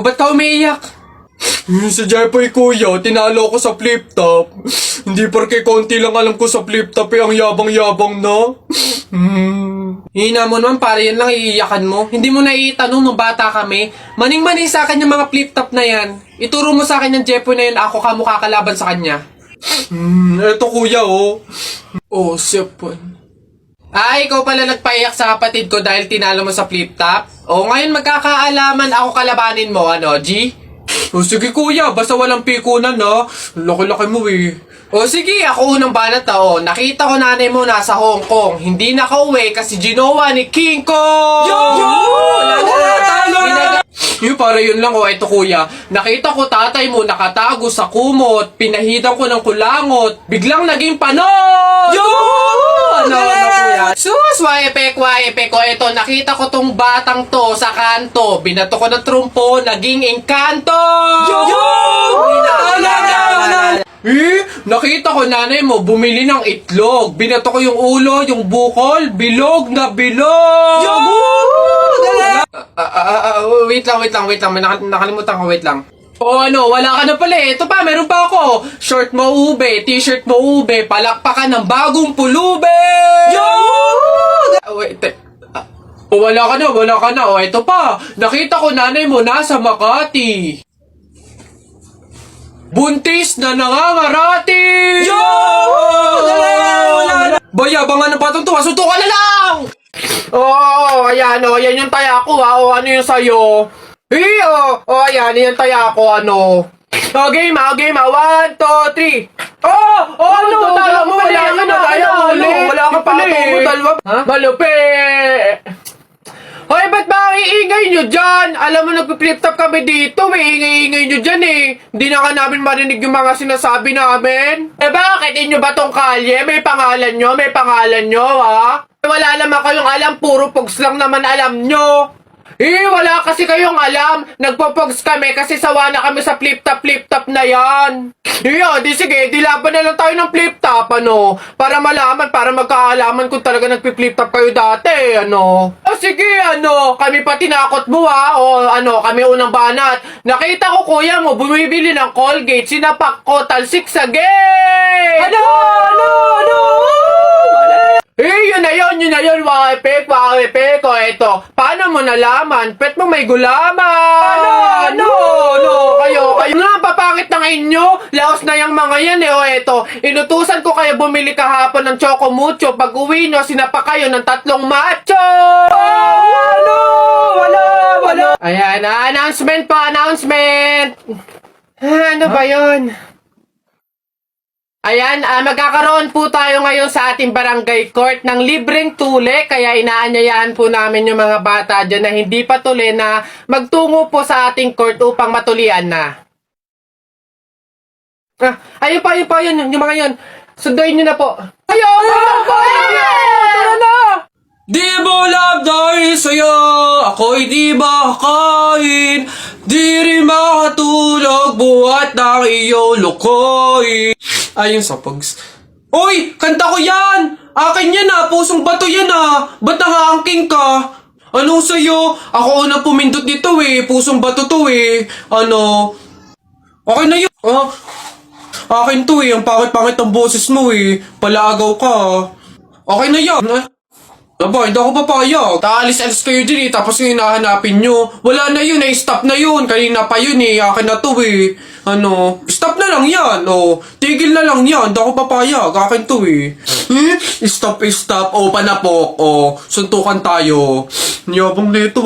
O ba't ka umiiyak? Si Jepoy kuya, tinalo ko sa flip top. Hindi porke konti lang alam ko sa flip top ang yabang-yabang na. Hina mo naman, para yan lang iiyakan mo. Hindi mo na itanong nung bata kami. Maning-maning sa akin yung mga flip top na yan. Ituro mo sa akin yung Jepoy na yun, ako ka mukha kalaban sa kanya. Eto kuya oh. Oh, sipon. Ikaw pala nagpaiyak sa kapatid ko dahil tinalo mo sa flip top? O ngayon magkakaalaman ako kalabanin mo, ano, G? O sige kuya, basta walang pikunan na. Laki-laki mo eh. O sige, ako unang banat na. O, nakita ko nanay mo nasa Hong Kong. Hindi nakauwi kasi ginawa ni King Kong! Yung para yun lang, ito kuya. Nakita ko tatay mo nakatago sa kumot. Pinahidan ko ng kulangot. Biglang naging panot! Ano, kuya? Sus, waepek. O, ito, nakita ko tong batang to sa kanto. Binato ko ng trumpo, naging engkanto! Nakita ko nanay mo bumili ng itlog. Binato ko yung ulo, yung bukol, bilog na bilog! Wait lang. May nakalimutan ko, wait lang. Wala ka na pala eh. Ito pa, meron pa ako. Short mo ube, t-shirt mo ube, palakpakan ng bagong pulube! Wala ka na. Ito pa. Nakita ko nanay mo nasa Makati. Buntis na nangangarati! Bayabangan ng patong tuwa, suntukan na lang! Ayan yung taya ko ha. Ano yung sayo? Ayan yung taya ko, ano. Game ha. 1, 2, 3. Tala mo, wala ka na. Wala ka pala eh. Malupi! Hoy, ba't ba ang iingay nyo dyan? Alam mo, nagpi-flip top kami dito. May ingay-ingay nyo dyan eh. Hindi na ka namin marinig yung mga sinasabi namin. Bakit? Inyo ba tong kalye? May pangalan nyo, ha? Wala naman kayong alam. Puro pogs lang naman alam nyo. Wala kasi kayong alam. Nagpo-pogs kami kasi sawa na kami sa flip top na yan. Di sige, laban na lang tayo ng flip top, ano? Para malaman, para magkaalaman kung talaga nagpi-flip top kayo dati, ano? Sige, kami pa tinakot mo, ha? Kami unang banat. Nakita ko, kuya mo, bumibili ng Colgate, sinapak ko, talsik sa gate! Yun na yun, wapek, o eto. Paano mo nalaman? Pet mo may gulaman! Kayo na, papangit ng inyo. Laos na yung mga yan eto. Inutusan ko kayo bumili kahapon ng Choco Mucho. Pag uwi nyo, sinapa kayo ng 3 macho! Wala! Ayan, announcement. Ano ba yun? Ayan, magkakaroon po tayo ngayon sa ating barangay court ng libreng tuli, kaya inaanyayahan po namin yung mga bata dyan na hindi pa tuli na magtungo po sa ating court upang matulian na. Ayun pa, yung mga yun. Sunduin nyo na po. Tara na! Di mo love dahil sa'yo, ako'y di makakain. Di rin makatulog, buhat ng iyong lukoy. Ayun sa pogs. Uy! Kanta ko yan! Akin yan pusong bato yan Ba't nangaangking ka? Anong sa'yo? Ako unang pumindot dito pusong bato to Okay na yun. Akin to ang pangit-pangit ang boses mo Palaagaw ka Okay na yan. Hindi ako papayag. Taalis-alis kayo din tapos yung hinahanapin nyo. Wala na yun stop na yun. Kanina pa yun akin na to stop na lang yan tigil na lang yan. Hindi ako papayag. Akin to Stop. Panapok. Suntukan tayo. Niyabang nito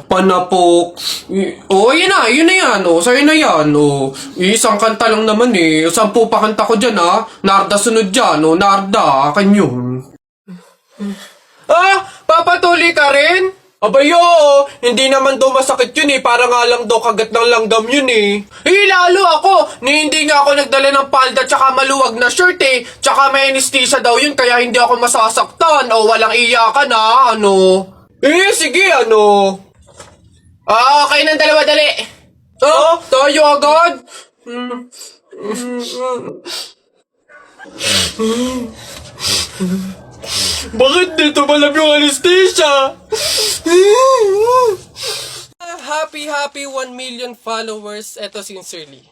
Panapok. Yun na yan sa'yo na yan isang kanta lang naman 10 pa kanta ko dyan Narda sunod dyan Narda. Akin yun. Papatuloy ka rin? Abay, hindi naman daw masakit yun para nga lang daw kagat ng langgam yun lalo ako, hindi nga ako nagdala ng palda tsaka maluwag na shirt tsaka may anesthesia daw yun kaya hindi ako masasaktan walang iyakan sige okay ng dalawa dali. Tayo agad? Bakit dito malam yung anesthesia? happy 1 million followers. Eto sincerely.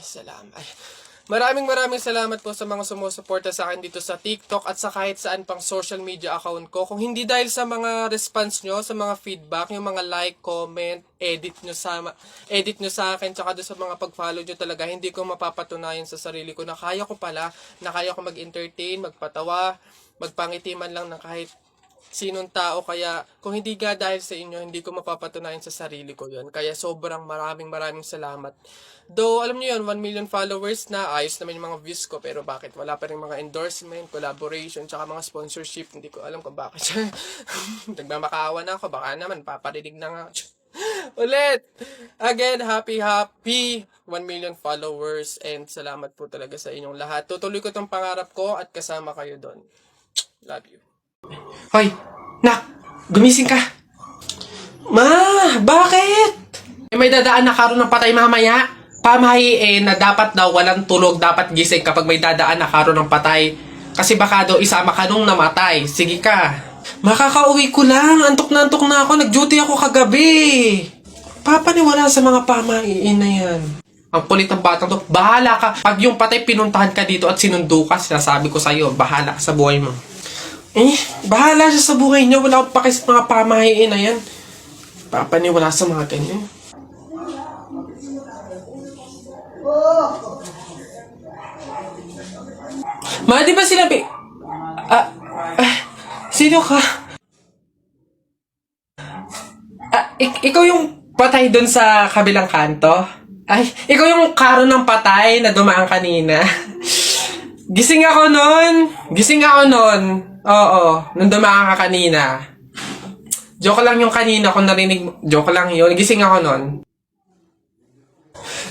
Salamat. Maraming salamat po sa mga sumusuporta sa akin dito sa TikTok at sa kahit saan pang social media account ko. Kung hindi dahil sa mga response nyo, sa mga feedback, yung mga like, comment, edit nyo sa akin, tsaka doon sa mga pag-follow nyo talaga, hindi ko mapapatunayan sa sarili ko na kaya ko pala, na kaya ko mag-entertain, magpatawa, magpangiti man lang ng kahit sinong tao. Kaya kung hindi nga dahil sa inyo, hindi ko mapapatunayan sa sarili ko yun. Kaya sobrang maraming salamat. Though, alam niyo yun, 1 million followers na, ayos naman yung mga views ko, pero bakit wala pa rin mga endorsement, collaboration, tsaka mga sponsorship, hindi ko alam kung bakit. Nagmamakaawa na ako, baka naman, paparinig na nga. Ulit! Again, happy 1 million followers, and salamat po talaga sa inyong lahat. Tutuloy ko tong pangarap ko at kasama kayo doon. Love you. Hoy, nak, gumising ka. Ma, bakit? May dadaan na karon ng patay mamaya. Pamahiin na dapat daw walang tulog, dapat gising kapag may dadaan na karon ng patay. Kasi baka daw isama ka nung namatay. Sige ka. Makakauwi ko lang. Antok na ako. Nag-duty ako kagabi. Papaniwala sa mga pamahiin na yan. Ang kulit ng batang to. Bahala ka. Pag yung patay pinuntahan ka dito at sinundo ka, sinasabi ko sa'yo, bahala ka sa buhay mo. Bahala siya sa buhay niya. Wala akong paki sa mga pamahiin na yan. Papaniwala sa mga ganyan. Ma, di ba sinabi? Sino ka? Ikaw yung patay dun sa kabilang kanto? Ay, ikaw yung karo ng patay na dumaan kanina. Gising ako nun. Oo, nung dumaan ka kanina. Joke lang yung kanina kung narinig mo. Joke lang yun. Gising ako nun.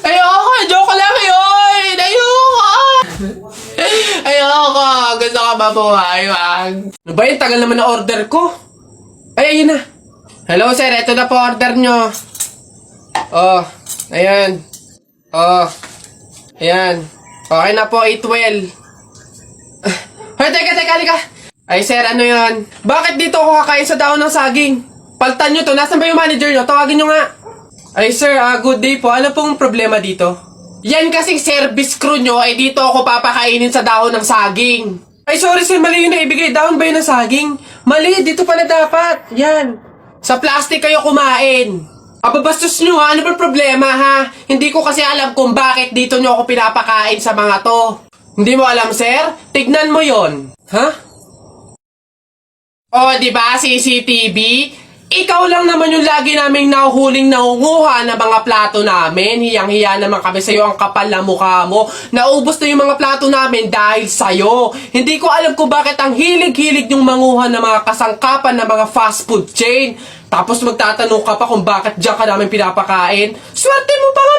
Ayoko! Joke lang yun! Ayoko! Gusto ka mabuhay, wag. Ano ba yun? Tagal naman na order ko. Ay, ayun na. Hello, sir. Ito na po order nyo. Oh, ayan. Oh, ayan. Okay na po, 812. Hoy, teka, halika. Ay, sir, ano yun? Bakit dito ako kakain sa dahon ng saging? Paltan nyo to. Nasaan ba yung manager nyo? Tawagin nyo nga. Ay, sir, good day po. Ano pong problema dito? Yan kasing service crew nyo, ay dito ako papakainin sa dahon ng saging. Ay, sorry sir, mali yun na ibigay. Dahon ba yun ng saging? Mali, dito pala dapat. Yan. Sa plastic kayo kumain. Ababastos nyo ha, ano ba problema ha? Hindi ko kasi alam kung bakit dito nyo ako pinapakain sa mga to. Hindi mo alam, sir? Tignan mo yon. Ha? Oh, di ba CCTV? Ikaw lang naman yung lagi naming nahuhuling nangunguha ng mga plato namin. Hiyang-hiya naman kami sa'yo, ang kapal na mukha mo. Naubos na yung mga plato namin dahil sa'yo. Hindi ko alam kung bakit ang hilig-hilig yung manguha ng mga kasangkapan ng mga fast food chain. Tapos magtatanong ka pa kung bakit diyan ka namin pinapakain. Swerte mo pa nga